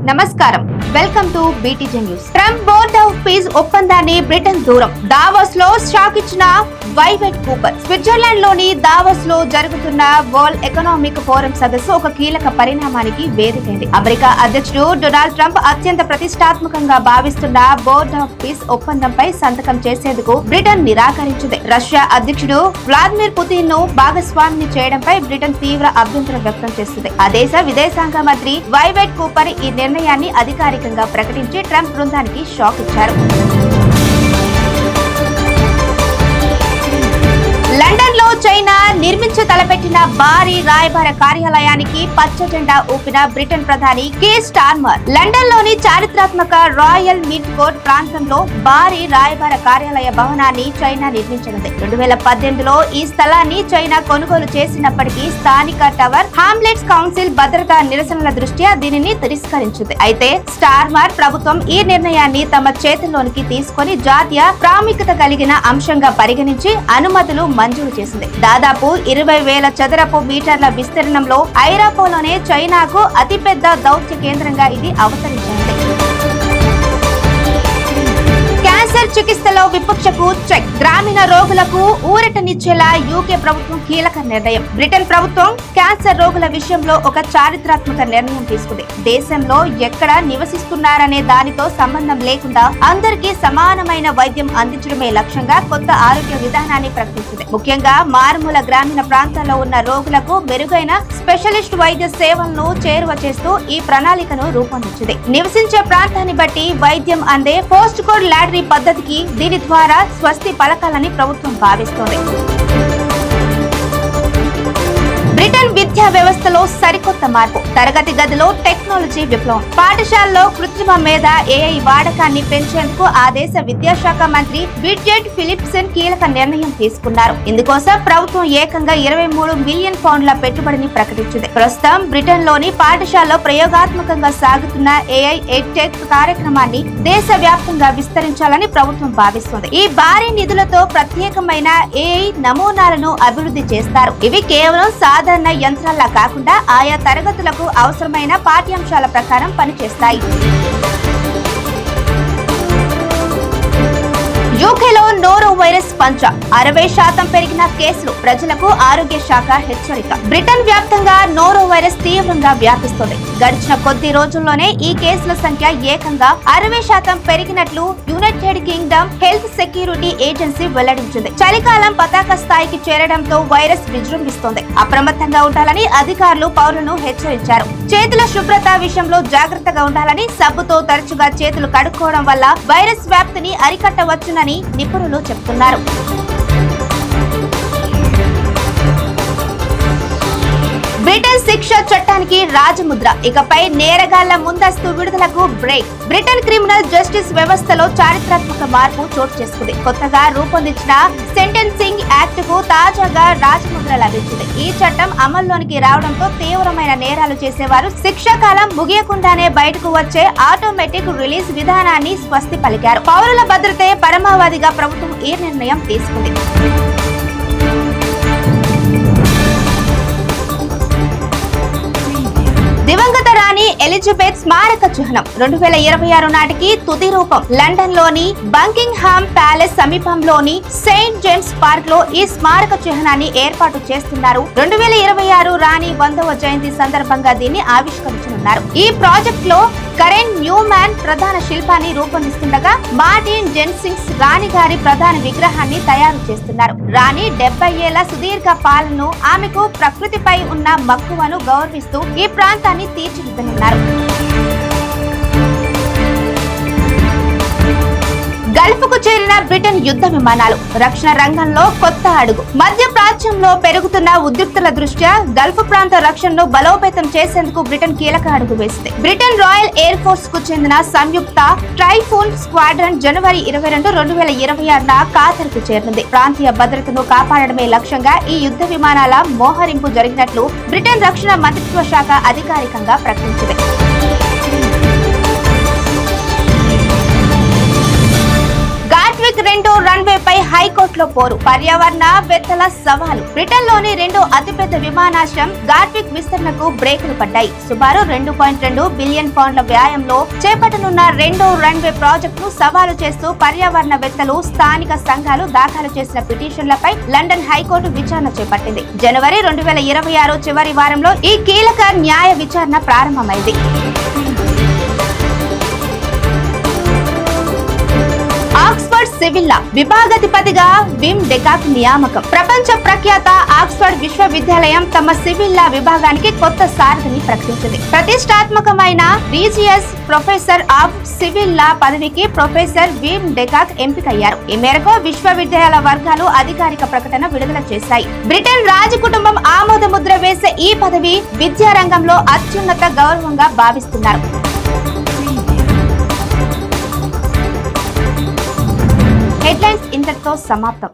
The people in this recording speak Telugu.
నమస్కారం, welcome to BTG news. Trump board of piece ఒప్పందాన్ని బ్రిటన్ దూరం. దావోస్ లో షాక్ ఇచ్చిన వైవెట్ కూపర్. స్విట్జర్లాండ్ లోని దావోస్ లో జరుగుతున్న వరల్డ్ ఎకనామిక్ ఫోరం సదస్సు ఒక కీలక పరిణామానికి వేదికైంది. అమెరికా అధ్యక్షుడు డొనాల్డ్ ట్రంప్ అత్యంత ప్రతిష్టాత్మకంగా భావిస్తున్న బోర్డ్ ఆఫ్ పీస్ ఒప్పందంపై సంతకం చేసేందుకు బ్రిటన్ నిరాకరించింది. రష్యా అధ్యక్షుడు వ్లాదిమిర్ పుతిన్ ను భాగస్వామిని చేయడంపై బ్రిటన్ తీవ్ర అభ్యంతరం వ్యక్తం చేస్తుంది. ఆ దేశ విదేశాంగ మంత్రి వైవెట్ కూపర్ ఈ నిర్ణయాన్ని అధికారికంగా ప్రకటించి ట్రంప్ బృందానికి షాక్ ఇచ్చారు. లండన్ లో చైనా నిర్మించ తలపెట్టిన భారీ రాయబార కార్యాలయానికి పచ్చ జెండా ఊపిన బ్రిటన్ ప్రధాని కీర్ స్టార్మర్. లండన్ లోని చారిత్రాత్మక రాయల్ మింట్ కోర్ట్ ప్రాంతంలో భారీ రాయబార కార్యాలయ భవనాన్ని చైనా నిర్మించనుంది. 2018లో ఈ స్థలాన్ని చైనా కొనుగోలు చేసినప్పటికీ స్థానిక టవర్ హామ్లెట్స్ కౌన్సిల్ భద్రతా నిరసనల దృష్ట్యా దీనిని తిరస్కరించింది. అయితే స్టార్మర్ ప్రభుత్వం ఈ నిర్ణయాన్ని తమ చేతుల్లోనికి తీసుకొని జాతీయ ప్రాముఖ్యత కలిగిన అంశంగా పరిగణించి అనుమతులు మంజూరు చేసింది. దాదాపు 20,000 చదరపు మీటర్ల విస్తీర్ణంలో ఐరోపాలోనే చైనాకు అతిపెద్ద దౌత్య కేంద్రంగా ఇది అవతరించింది. క్యాన్సర్ చికిత్సలో విపక్షకు చెక్. గ్రామీణ రోగులకు ఊరటనిచ్చేలా యూకే ప్రభుత్వం కీలక నిర్ణయం. బ్రిటన్ ప్రభుత్వం క్యాన్సర్ రోగుల విషయంలో ఒక చారిత్రాత్మక నిర్ణయం తీసుకుంది. దేశంలో ఎక్కడ నివసిస్తున్నారనే దానితో సంబంధం లేకుండా అందరికీ సమానమైన వైద్యం అందించడమే లక్ష్యంగా కొత్త ఆరోగ్య విధానాన్ని ప్రకటించింది. ముఖ్యంగా మారుమూల గ్రామీణ ప్రాంతాల్లో ఉన్న రోగులకు మెరుగైన స్పెషలిస్ట్ వైద్య సేవలను చేరువ చేస్తూ ఈ ప్రణాళికను రూపొందించింది. నివసించే ప్రాంతాన్ని బట్టి వైద్యం అందే పోస్ట్ కోడ్ లాటరీ పద్ధతికి దీని ద్వారా స్వస్తి పలకాలని ప్రభుత్వం భావిస్తోంది. బ్రిటన్ విద్యా వ్యవస్థలో సరికొత్త మార్పు. తరగతి గదిలో టెక్నాలజీ విప్లవం. పాఠశాలలో కృత్రిమ మేధ ఏఐ వాడకాన్ని పెంచేందుకు ఆ దేశ విద్యాశాఖ మంత్రి బిడ్జెట్ ఫిలిప్సన్ కీలక నిర్ణయం తీసుకున్నారు. ఇందుకోసం ప్రభుత్వం ఏకంగా 23 మిలియన్ పౌండ్ల పెట్టుబడిని ప్రకటించింది. ప్రస్తుతం బ్రిటన్ లోని పాఠశాలలో ప్రయోగాత్మకంగా సాగుతున్న ఏఐ ఎడ్టెక్ కార్యక్రమాన్ని దేశ వ్యాప్తంగా విస్తరించాలని ప్రభుత్వం భావిస్తోంది. ఈ భారీ నిధులతో ప్రత్యేకమైన ఏఐ నమూనాలను అభివృద్ధి చేస్తారు. ఇవి కేవలం సాధారణ యంత్రాల్లా కాకుండా ఆయా తరగతులకు అవసరమైన పాఠ్యాంశాల ప్రకారం పనిచేస్తాయి. యూకేలో నోరో వైరస్ పంచ. 60% పెరిగిన కేసులు. ప్రజలకు ఆరోగ్య శాఖ హెచ్చరిక. బ్రిటన్ వ్యాప్తంగా నోరో వైరస్ తీవ్రంగా వ్యాపిస్తోంది. గడిచిన కొద్ది రోజుల్లోనే ఈ కేసుల సంఖ్య ఏకంగా 60% పెరిగినట్లు United Kingdom health security agency వెల్లడించింది. చలికాలం పతాక స్థాయికి చేరడంతో వైరస్ విజృంభిస్తోంది. అప్రమత్తంగా ఉండాలని అధికారులు పౌరులను హెచ్చరించారు. చేతుల శుభ్రత విషయంలో జాగ్రత్తగా ఉండాలని, సబ్బుతో తరచుగా చేతులు కడుక్కోవడం వల్ల వైరస్ వ్యాప్తిని అరికట్టవచ్చునని నిపుణులు చెబుతున్నారు. బ్రిటన్ శిక్ష చట్టానికి రాజముద్ర. ఇకపై నేరగాళ్ల ముందస్తు విడుదలకు బ్రేక్. బ్రిటన్ క్రిమినల్ జస్టిస్ వ్యవస్థలో చారిత్రాత్మక మార్పు చోటు చేసుకుంది. కొత్తగా రూపొందించిన సెంటెన్సింగ్ యాక్ట్ కు తాజాగా రాజముద్ర లభించింది. ఈ చట్టం అమల్లోనికి రావడంతో తీవ్రమైన నేరాలు చేసేవారు శిక్షా కాలం ముగియకుండానే బయటకు వచ్చే ఆటోమేటిక్ రిలీజ్ విధానాన్ని స్వస్తి పలికారు. పౌరుల భద్రతే పరమావధిగా ప్రభుత్వం ఈ నిర్ణయం తీసుకుంది. దివంగత రాణి ఎలిజబెత్ స్మారక చిహ్నం 2026 నాటికి తుది రూపం. లండన్ లోని బంకింగ్హామ్ ప్యాలెస్ సమీపంలోని సెయింట్ జేమ్స్ పార్క్ లో ఈ స్మారక చిహ్నాన్ని ఏర్పాటు చేస్తున్నారు. 2026 రాణి 100వ జయంతి సందర్భంగా దీన్ని ఆవిష్కరించనున్నారు. ఈ ప్రాజెక్ట్ లో కరెన్ న్యూమాన్ ప్రధాన శిల్పాన్ని రూపొందిస్తుండగా మార్టిన్ జెన్సింగ్స్ రాణి గారి ప్రధాన విగ్రహాన్ని తయారు చేస్తున్నారు. రాణి 70 ఏళ్ల సుదీర్ఘ పాలనను, ఆమెకు ప్రకృతిపై ఉన్న మక్కువను గౌరవిస్తూ ఈ ప్రాంతాన్ని తీర్చిదిద్దనున్నారు. గల్ఫ్ కు చేరిన బ్రిటన్ యుద్ధ విమానాలు. రక్షణ రంగంలో కొత్త అడుగు. మధ్య ప్రాచ్యంలో పెరుగుతున్న ఉద్రిక్తల దృష్ట్యా గల్ఫ్ ప్రాంత రక్షణను బలోపేతం చేసేందుకు బ్రిటన్ కీలక అడుగు వేసింది. బ్రిటన్ రాయల్ ఎయిర్ ఫోర్స్ కు చెందిన సంయుక్త ట్రైఫూన్ స్క్వాడ్రన్ జనవరి 22, 2026 ఖాతరుకు చేరింది. ప్రాంతీయ భద్రతను కాపాడడమే లక్ష్యంగా ఈ యుద్ధ విమానాల మోహరింపు జరిగినట్లు బ్రిటన్ రక్షణ మంత్రిత్వ శాఖ అధికారికంగా ప్రకటించింది. రెండో రన్వే పై హైకోర్టులో పోరు, పర్యావరణ వేత్తల సవాలు. బ్రిటన్ లోని రెండో అతిపెద్ద విమానాశ్రయం గాట్విక్ విస్తరణకు బ్రేకులు పడ్డాయి. సుమారు 2.2 బిలియన్ పౌండ్ల వ్యయంలో చేపట్టనున్న రెండో రన్వే ప్రాజెక్టును సవాలు చేస్తూ పర్యావరణ వేత్తలు, స్థానిక సంఘాలు దాఖలు చేసిన పిటిషన్లపై లండన్ హైకోర్టు విచారణ చేపట్టింది. జనవరి 2026 చివరి వారంలో ఈ కీలక న్యాయ విచారణ ప్రారంభమైంది. ఆక్స్ఫర్డ్ సివిల్లా విభాగాధిపతిగా విమ్ డెకాక్ నియామకం. ప్రపంచ ప్రఖ్యాత ఆక్స్ఫర్డ్ విశ్వవిద్యాలయం తమ సివిల్లా విభాగానికి కొత్త సారథిని ప్రకటించింది. ప్రతిష్టాత్మకమైన రీజియస్ ప్రొఫెసర్ ఆఫ్ సివిల్ లా పదవికి ప్రొఫెసర్ విమ్ డెకాక్ ఎంపికయ్యారు. ఈ మేరకు విశ్వవిద్యాలయ వర్గాలు అధికారిక ప్రకటన విడుదల చేశాయి. బ్రిటన్ రాజకుటుంబం ఆమోద ముద్ర వేసే ఈ పదవి విద్యారంగంలో అత్యున్నత గౌరవంగా భావిస్తున్నారు. హెడ్లైన్స్ ఇంతటితో సమాప్తం.